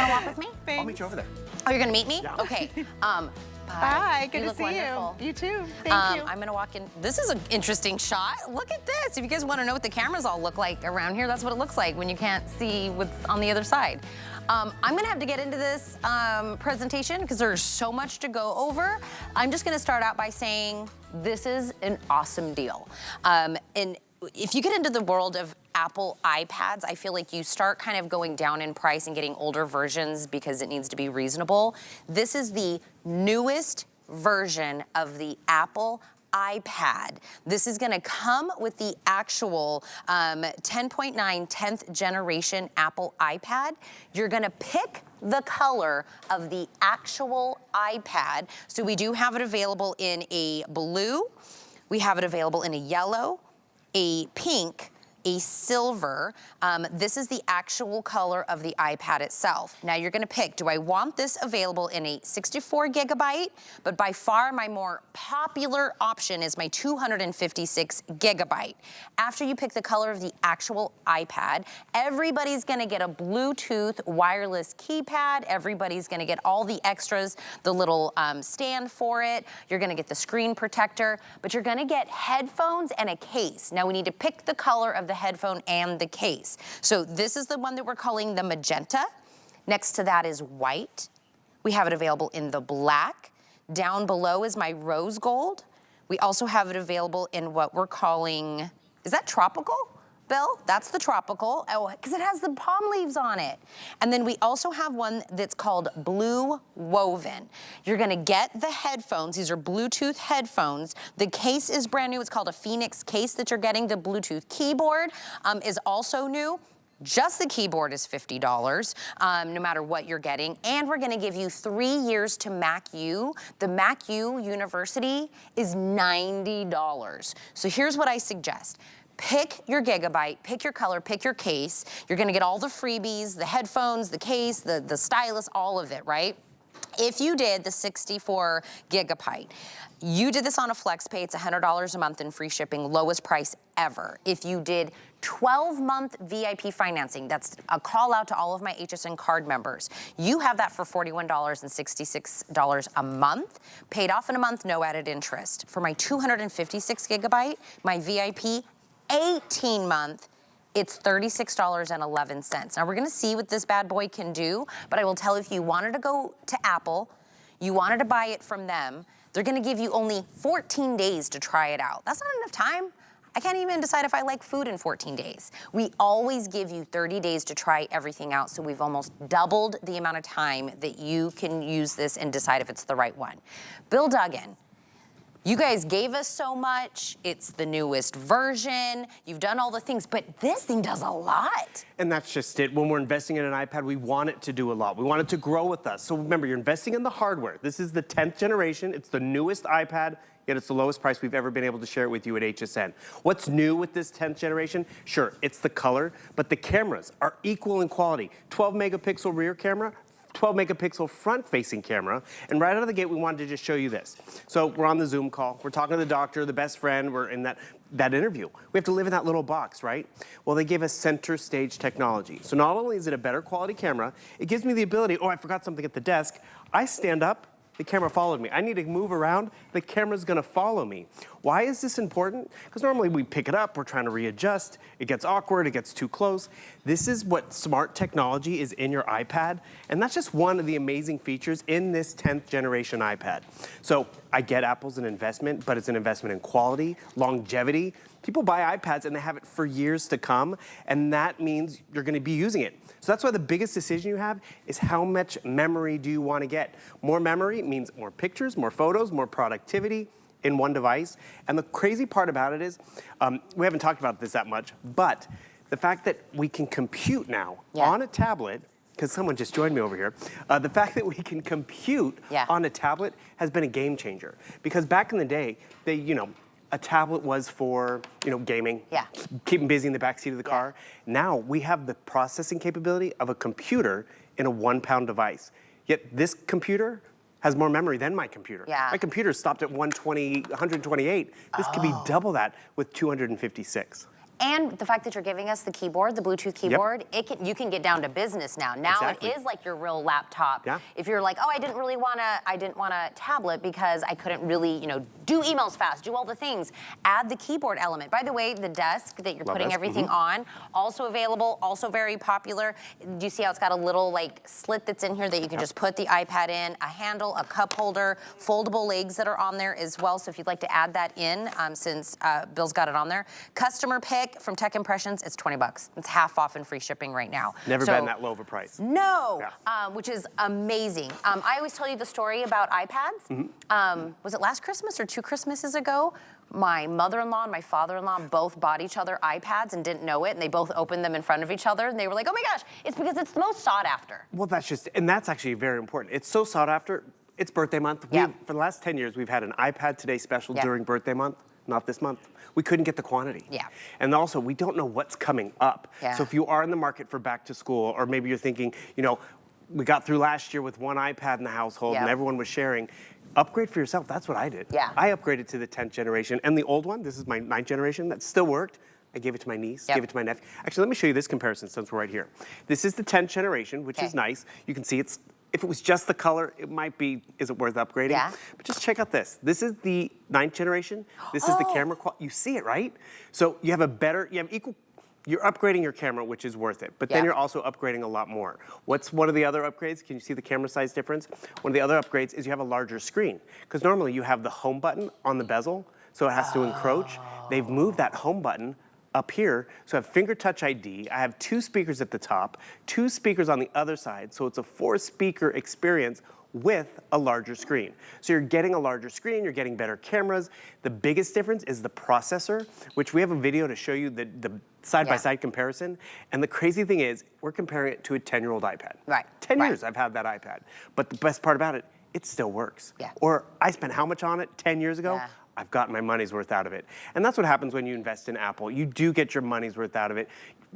wanna walk with me? Thanks. I'll meet you over there. Oh, you're gonna meet me? Yeah. Okay. Bye, good to see wonderful. you. You too, thank you. I'm gonna walk in. This is an interesting shot. Look at this. If you guys wanna know what the cameras all look like around here, that's what it looks like when you can't see what's on the other side. I'm gonna have to get into this presentation because there's so much to go over. I'm just gonna start out by saying this is an awesome deal. And if you get into the world of Apple iPads, I feel like you start kind of going down in price and getting older versions because it needs to be reasonable. This is the newest version of the Apple iPad. This is gonna come with the actual 10.9 10th generation Apple iPad. You're gonna pick the color of the actual iPad. So we do have it available in a blue, we have it available in a yellow, a pink, a silver. This is the actual color of the iPad itself. Now you're gonna pick, do I want this available in a 64 gigabyte? But by far my more popular option is my 256 gigabyte. After you pick the color of the actual iPad, everybody's gonna get a Bluetooth wireless keypad. Everybody's gonna get all the extras, the little stand for it. You're gonna get the screen protector, but you're gonna get headphones and a case. Now we need to pick the color of the headphone and the case. So this is the one that we're calling the magenta. Next to that is white. We have it available in the black. Down below is my rose gold. We also have it available in what we're calling, is that tropical, Bill? That's the tropical. Oh, because it has the palm leaves on it. And then we also have one that's called blue woven. You're gonna get the headphones. These are Bluetooth headphones. The case is brand new. It's called a Phoenix case that you're getting. The Bluetooth keyboard is also new. Just the keyboard is $50, no matter what you're getting. And we're gonna give you 3 years to Mac U. The Mac U University is $90. So here's what I suggest. Pick your gigabyte, pick your color, pick your case. You're gonna get all the freebies, the headphones, the case, the stylus, all of it, right? If you did the 64 gigabyte, you did this on a flex pay, it's $100 a month in free shipping, lowest price ever. If you did 12-month VIP financing, that's a call out to all of my HSN card members. You have that for $41.66 a month, paid off in a month, no added interest. For my 256 gigabyte, my VIP 18-month, it's $36.11. Now we're gonna see what this bad boy can do, but I will tell you, if you wanted to go to Apple, you wanted to buy it from them, they're gonna give you only 14 days to try it out. That's not enough time. I can't even decide if I like food in 14 days. We always give you 30 days to try everything out, so we've almost doubled the amount of time that you can use this and decide if it's the right one. Bill Duggan, you guys gave us so much. It's the newest version. You've done all the things, but this thing does a lot. And that's just it. When we're investing in an iPad, we want it to do a lot. We want it to grow with us. So remember, you're investing in the hardware. This is the 10th generation. It's the newest iPad, yet it's the lowest price we've ever been able to share it with you at HSN. What's new with this 10th generation? Sure, it's the color, but the cameras are equal in quality. 12 megapixel rear camera, 12 megapixel front-facing camera, and right out of the gate, we wanted to just show you this. So we're on the Zoom call, we're talking to the doctor, the best friend, we're in that interview. We have to live in that little box, right? Well, they gave us center stage technology. So not only is it a better quality camera, it gives me the ability, oh, I forgot something at the desk. I stand up, the camera followed me. I need to move around, the camera's gonna follow me. Why is this important? Because normally we pick it up, we're trying to readjust, it gets awkward, it gets too close. This is what smart technology is in your iPad, and that's just one of the amazing features in this 10th generation iPad. So I get Apple's an investment, but it's an investment in quality, longevity. People buy iPads and they have it for years to come, and that means you're gonna be using it. So that's why the biggest decision you have is how much memory do you want to get. More memory means more pictures, more photos, more productivity in one device. And the crazy part about it is, we haven't talked about this that much, but the fact that we can compute now on a tablet, because someone just joined me over here, the fact that we can compute on a tablet has been a game changer. Because back in the day, a tablet was for, gaming, keeping busy in the backseat of the car. Now we have the processing capability of a computer in a 1-pound device. Yet this computer has more memory than my computer. My computer stopped at 128. This could be double that with 256. And the fact that you're giving us the keyboard, the Bluetooth keyboard, you can get down to business now. Now it is like your real laptop. Yeah. If you're like, oh, I didn't want a tablet because I couldn't really, do emails fast, do all the things. Add the keyboard element. By the way, the desk that you're putting everything on, also available, also very popular. Do you see how it's got a little like slit that's in here that you can just put the iPad in, a handle, a cup holder, foldable legs that are on there as well. So if you'd like to add that in, since Bill's got it on there. Customer pick from Tech Impressions, it's $20. It's half off and free shipping right now. Never been that low of a price. No, which is amazing. I always tell you the story about iPads. Was it last Christmas or 2 Christmases ago? My mother-in-law and my father-in-law both bought each other iPads and didn't know it, and they both opened them in front of each other, and they were like, oh my gosh, it's because it's the most sought after. Well, that's actually very important. It's so sought after. It's birthday month. For the last 10 years, we've had an iPad Today special during birthday month, not this month. We couldn't get the quantity. Yeah. And also, we don't know what's coming up. Yeah. So if you are in the market for back to school, or maybe you're thinking, we got through last year with one iPad in the household and everyone was sharing, upgrade for yourself. That's what I did. Yeah. I upgraded to the 10th generation. And the old one, this is my 9th generation, that still worked. I gave it to my niece, gave it to my nephew. Actually, let me show you this comparison since we're right here. This is the 10th generation, which is nice. You can see if it was just the color, it might be, is it worth upgrading? Yeah. But just check out this. This is the 9th generation. This is the camera quality. You see it, right? So you have you're upgrading your camera, which is worth it. But then you're also upgrading a lot more. What's one of the other upgrades? Can you see the camera size difference? One of the other upgrades is you have a larger screen. Because normally you have the home button on the bezel, so it has to encroach. They've moved that home button up here, so I have finger touch ID. I have 2 speakers at the top, 2 speakers on the other side, so it's a 4-speaker experience with a larger screen. So you're getting a larger screen, you're getting better cameras. The biggest difference is the processor, which we have a video to show you the side-by-side comparison. And the crazy thing is, we're comparing it to a 10-year-old iPad. Right. 10 years I've had that iPad. But the best part about it, it still works. Yeah. Or I spent how much on it 10 years ago? Yeah. I've gotten my money's worth out of it. And that's what happens when you invest in Apple. You do get your money's worth out of it.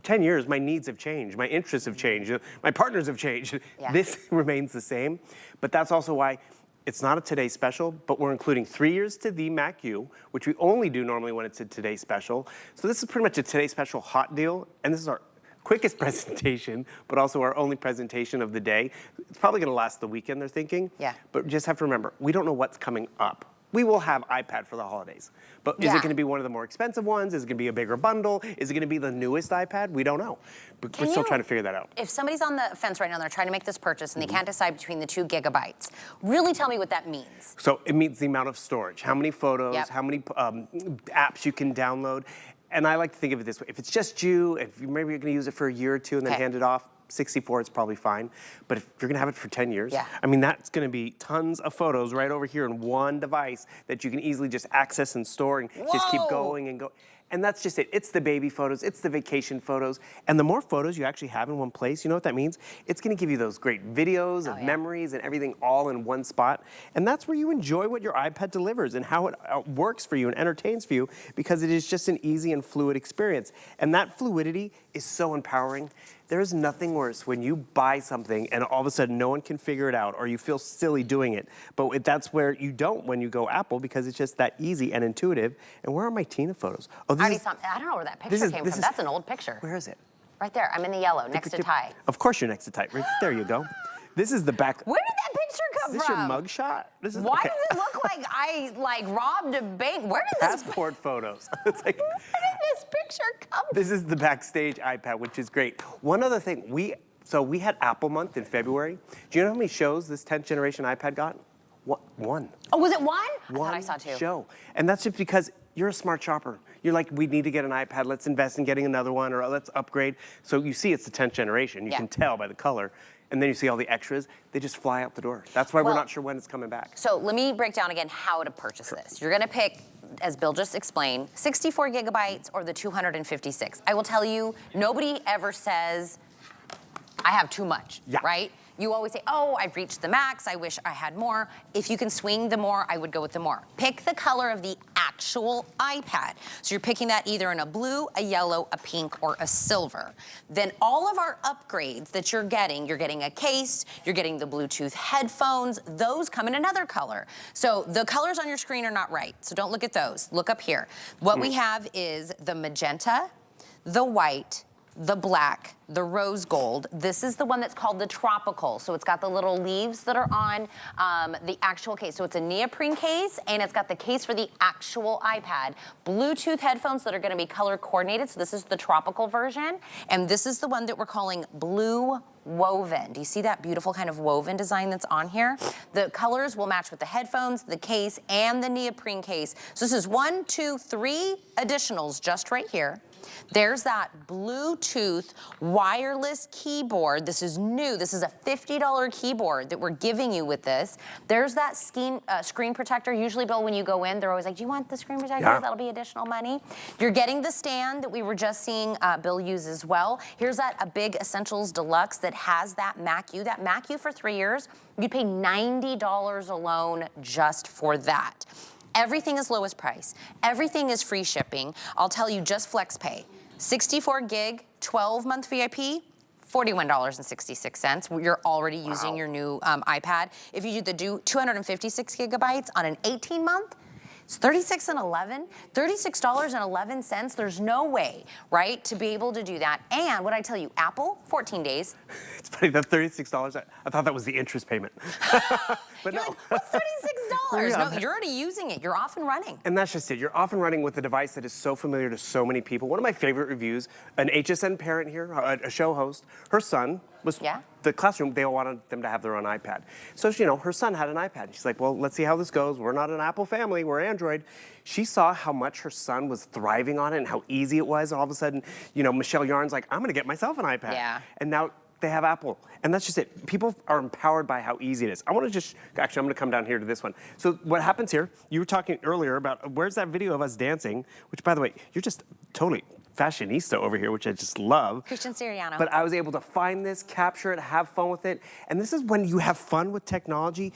10 years, my needs have changed, my interests have changed, my partners have changed. Yeah. This remains the same. But that's also why it's not a Today Special, but we're including 3 years to the Mac U, which we only do normally when it's a Today Special. So this is pretty much a Today Special hot deal, and this is our quickest presentation, but also our only presentation of the day. It's probably gonna last the weekend, they're thinking. Yeah. But just have to remember, we don't know what's coming up. We will have iPad for the holidays, but is it gonna be one of the more expensive ones? Is it gonna be a bigger bundle? Is it gonna be the newest iPad? We don't know, but we're still trying to figure that out. If somebody's on the fence right now, they're trying to make this purchase and they can't decide between the 2 gigabytes, really tell me what that means. So it means the amount of storage, how many photos, how many apps you can download. And I like to think of it this way. If it's just you, if maybe you're gonna use it for a year or 2 and then hand it off, 64 is probably fine. But if you're gonna have it for 10 years, I mean, that's gonna be tons of photos right over here in one device that you can easily just access and store and just keep going and go. And that's just it. It's the baby photos, it's the vacation photos. And the more photos you actually have in one place, you know what that means? It's gonna give you those great videos of memories and everything all in one spot. And that's where you enjoy what your iPad delivers and how it works for you and entertains for you, because it is just an easy and fluid experience. And that fluidity is so empowering. There is nothing worse when you buy something and all of a sudden no one can figure it out, or you feel silly doing it. But that's where you don't when you go Apple, because it's just that easy and intuitive. And where are my Tina photos? Oh, I don't know where that picture came from. That's an old picture. Where is it? Right there. I'm in the yellow, next to Ty. Of course you're next to Ty. Right there you go. This is the back. Where did that picture come from? Is this your mug shot? Why does it look like I robbed a bank? Where did this passport photos? It's like, where did this picture come from? This is the backstage iPad, which is great. One other thing, we had Apple Month in February. Do you know how many shows this 10th generation iPad got? One. Oh, was it one? I One thought I saw 2. show. And that's just because you're a smart shopper. You're like, we need to get an iPad, let's invest in getting another one, or let's upgrade. So you see it's the 10th generation. You can tell by the color. And then you see all the extras, they just fly out the door. That's why we're not sure when it's coming back. So let me break down again how to purchase this. You're gonna pick, as Bill just explained, 64 gigabytes or the 256. I will tell you, nobody ever says, I have too much, right? You always say, oh, I've reached the max, I wish I had more. If you can swing the more, I would go with the more. Pick the color of the actual iPad. So you're picking that either in a blue, a yellow, a pink, or a silver. Then all of our upgrades that you're getting a case, you're getting the Bluetooth headphones, those come in another color. So the colors on your screen are not right, so don't look at those. Look up here. What we have is the magenta, the white, the black, the rose gold. This is the one that's called the tropical. So it's got the little leaves that are on the actual case. So it's a neoprene case, and it's got the case for the actual iPad. Bluetooth headphones that are gonna be color coordinated. So this is the tropical version. And this is the one that we're calling blue woven. Do you see that beautiful kind of woven design that's on here? The colors will match with the headphones, the case, and the neoprene case. So this is 1, 2, 3 additionals just right here. There's that Bluetooth wireless keyboard. This is new. This is a $50 keyboard that we're giving you with this. There's that screen protector. Usually, Bill, when you go in, they're always like, do you want the screen protector? Yeah. That'll be additional money. You're getting the stand that we were just seeing Bill use as well. Here's that a big Essentials Deluxe that has that MacU. That MacU for 3 years, you pay $90 alone just for that. Everything is lowest price. Everything is free shipping. I'll tell you, just FlexPay. 64 gig, 12-month VIP, $41.66. You're already using your new iPad. If you do 256 gigabytes on an 18-month, it's $36.11. There's no way, right, to be able to do that. And what I tell you, Apple, 14 days. It's funny, that $36, I thought that was the interest payment. But You're no. like, what's $36? Yeah. No, you're already using it. You're off and running. And that's just it. You're off and running with a device that is so familiar to so many people. One of my favorite reviews, an HSN parent here, a show host, her son was the classroom, they all wanted them to have their own iPad. So, you know, her son had an iPad. She's like, well, let's see how this goes. We're not an Apple family, we're Android. She saw how much her son was thriving on it and how easy it was. And all of a sudden, you know, Michelle Yarn's like, I'm gonna get myself an iPad. Yeah. And now they have Apple. And that's just it. People are empowered by how easy it is. I want to just, actually, I'm going to come down here to this one. So what happens here, you were talking earlier about, where's that video of us dancing? Which, by the way, you're just totally fashionista over here, which I just love. Christian Siriano. But I was able to find this, capture it, have fun with it. And this is when you have fun with technology,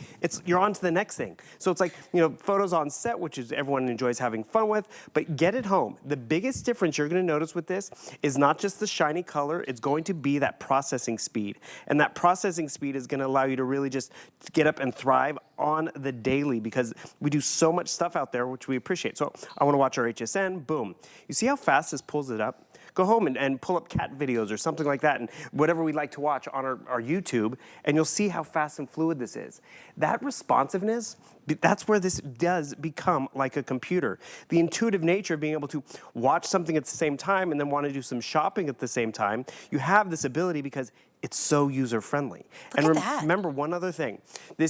you're on to the next thing. So it's like, you know, photos on set, which is everyone enjoys having fun with, but get it home. The biggest difference you're gonna notice with this is not just the shiny color, it's going to be that processing speed. And that processing speed is gonna allow you to really just get up and thrive on the daily, because we do so much stuff out there, which we appreciate. So I wanna watch our HSN, boom. You see how fast this pulls it up? Go home and pull up cat videos or something like that, and whatever we like to watch on our YouTube, and you'll see how fast and fluid this is. That responsiveness, that's where this does become like a computer. The intuitive nature of being able to watch something at the same time and then want to do some shopping at the same time, you have this ability because it's so user-friendly. And remember one other thing.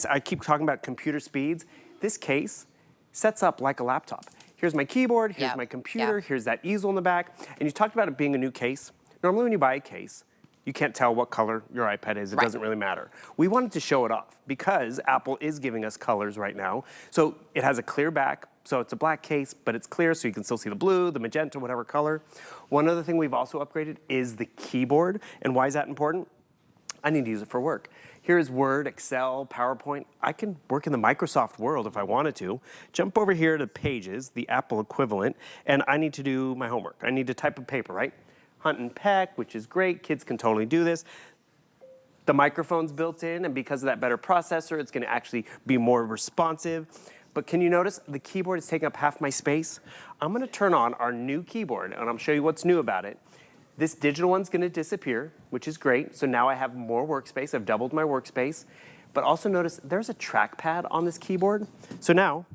I keep talking about computer speeds. This case sets up like a laptop. Here's my keyboard, here's my computer, here's that easel in the back. And you talked about it being a new case. Normally when you buy a case, you can't tell what color your iPad is. It doesn't really matter. We wanted to show it off because Apple is giving us colors right now. So it has a clear back, so it's a black case, but it's clear so you can still see the blue, the magenta, whatever color. One other thing we've also upgraded is the keyboard. And why is that important? I need to use it for work. Here's Word, Excel, PowerPoint. I can work in the Microsoft world if I wanted to. Jump over here to Pages, the Apple equivalent, and I need to do my homework. I need to type a paper, right? Hunt and peck, which is great. Kids can totally do this. The microphone's built in, and because of that better processor, it's gonna actually be more responsive. But can you notice the keyboard is taking up half my space? I'm gonna turn on our new keyboard, and I'll show you what's new about it. This digital one's gonna disappear, which is great. So now I have more workspace. I've doubled my workspace. But also notice there's a trackpad on this keyboard. So now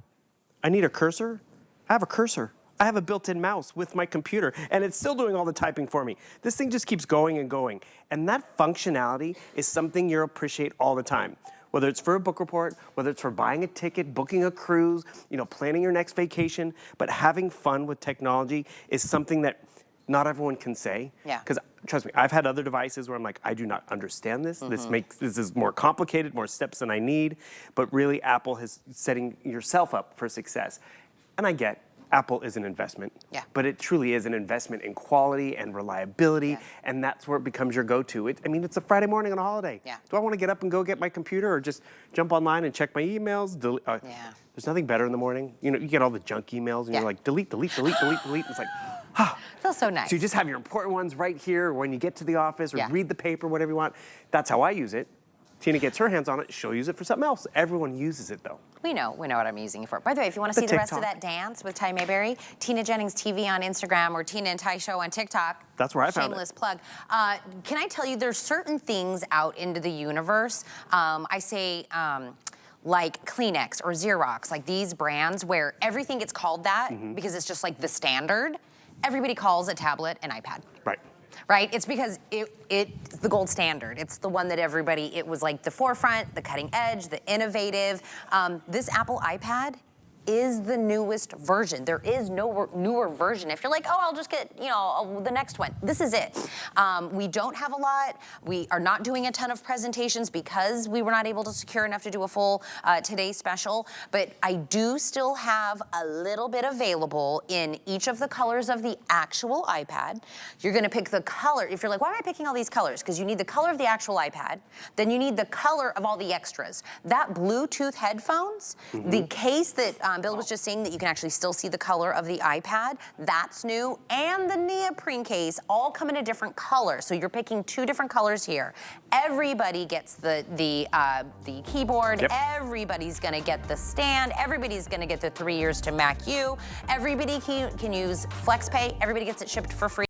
I need a cursor. I have a cursor. I have a built-in mouse with my computer, and it's still doing all the typing for me. This thing just keeps going and going. And that functionality is something you'll appreciate all the time. Whether it's for a book report, whether it's for buying a ticket, booking a cruise, you know, planning your next vacation, but having fun with technology is something that not everyone can say. Yeah. Because trust me, I've had other devices where I'm like, I do not understand this. This is more complicated, more steps than I need. But really, Apple is setting yourself up for success. And I get Apple is an investment. Yeah. But it truly is an investment in quality and reliability. Yeah. And that's where it becomes your go-to. I mean, it's a Friday morning on a holiday. Yeah. Do I want to get up and go get my computer or just jump online and check my emails? There's nothing better in the morning. You know, you get all the junk emails and you're like, delete, delete, delete, delete, delete. It's like, feels so nice. So you just have your important ones right here when you get to the office or read the paper, whatever you want. That's how I use it. Tina gets her hands on it, she'll use it for something else. Everyone uses it though. We know what I'm using it for. By the way, if you want to see the rest of TikTok. that dance with Ty Mayberry, Tina Jennings TV on Instagram or Tina and Ty Show on TikTok. That's where I found it. Shameless plug. Can I tell you, there's certain things out into the universe. I say, like Kleenex or Xerox, like these brands where everything gets called that because it's just like the standard. Everybody calls a tablet an iPad. Right. Right? It's because it's the gold standard. It's the one that everybody, it was like the forefront, the cutting edge, the innovative. This Apple iPad is the newest version. There is no newer version. If you're like, oh, I'll just get, you know, the next one. This is it. We don't have a lot. We are not doing a ton of presentations because we were not able to secure enough to do a full Today special. But I do still have a little bit available in each of the colors of the actual iPad. You're gonna pick the color. If you're like, why am I picking all these colors? Because you need the color of the actual iPad. Then you need the color of all the extras. That Bluetooth headphones, the case that Bill was just saying that you can actually still see the color of the iPad, that's new, and the neoprene case all come in a different color. So you're picking 2 different colors here. Everybody gets the keyboard. Yep. Everybody's gonna get the stand. Everybody's gonna get the 3 years to Mac U. Everybody can use FlexPay. Everybody gets it shipped for free.